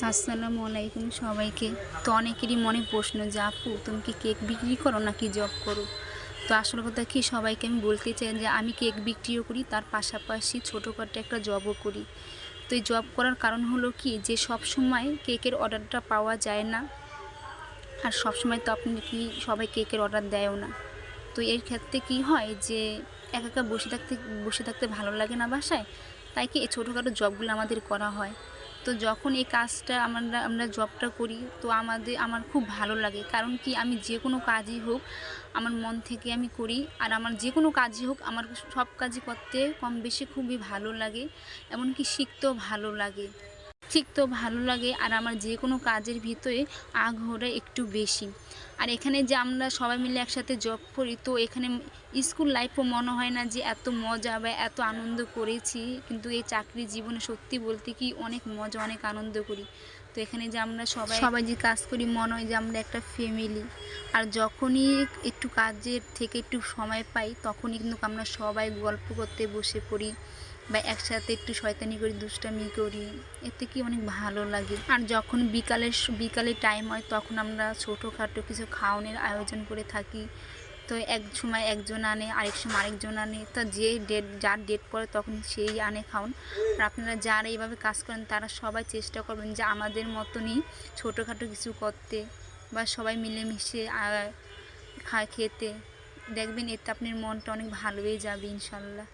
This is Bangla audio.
আসসালামু আলাইকুম সবাইকে। তো অনেকেরই মনে প্রশ্ন যে আপু তুমি কি কেক বিক্রি করো নাকি জব করো? তো আসল কথা কি, সবাইকে আমি বলতে চাই যে আমি কেক বিক্রিও করি, তার পাশাপাশি ছোটোখাটো একটা জবও করি। তো এই জব করার কারণ হলো কি, যে সব সময় কেকের অর্ডারটা পাওয়া যায় না, আর সব সময় তো আপনি কি সবাই কেকের অর্ডার দেয়ও না। তো এর ক্ষেত্রে কি হয় যে একা একা বসে থাকতে ভালো লাগে না বাসায়, তাই কি এই ছোটোখাটো জবগুলো আমাদের করা হয়। তো যখন এই কাজটা আমরা জবটা করি, তো আমার খুব ভালো লাগে। কারণ কি, আমি যে কোনো কাজই হোক আমার মন থেকে আমি করি, আর আমার যে কোনো কাজই হোক আমার সব কাজই করতে কম বেশি খুবই ভালো লাগে, এমনকি শিখতেও ভালো লাগে। আর আমার যে কোনো কাজের ভিতরে আগ্রহটা একটু বেশি। আর এখানে যে আমরা সবাই মিলে একসাথে জব করি, তো এখানে স্কুল লাইফও মনে হয় না যে এত মজা বা এত আনন্দ করেছি, কিন্তু এই চাকরি জীবনে সত্যি বলতে কি অনেক মজা, অনেক আনন্দ করি। তো এখানে যে আমরা সবাই যে কাজ করি, মনে হয় যে আমরা একটা ফ্যামিলি। আর যখনই একটু কাজের থেকে একটু সময় পাই, তখনই কিন্তু আমরা সবাই গল্প করতে বসে পড়ি বা একসাথে একটু শয়তানি করি, দুষ্টামি করি। এতে কি অনেক ভালো লাগে। আর যখন বিকালে টাইম হয়, তখন আমরা ছোটোখাটো কিছু খাওয়ানোর আয়োজন করে থাকি। তো এক সময় একজন আনে, আরেক সময় আরেকজন আনে, তা যার ডেট পড়ে তখন সেই আনে খাওন। আর আপনারা যারা এইভাবে কাজ করেন তারা সবাই চেষ্টা করবেন যে আমাদের মতনই ছোটোখাটো কিছু করতে, বা সবাই মিলেমিশে খেতে। দেখবেন এতে আপনার মনটা অনেক ভালো হয়ে যাবে ইনশাল্লাহ।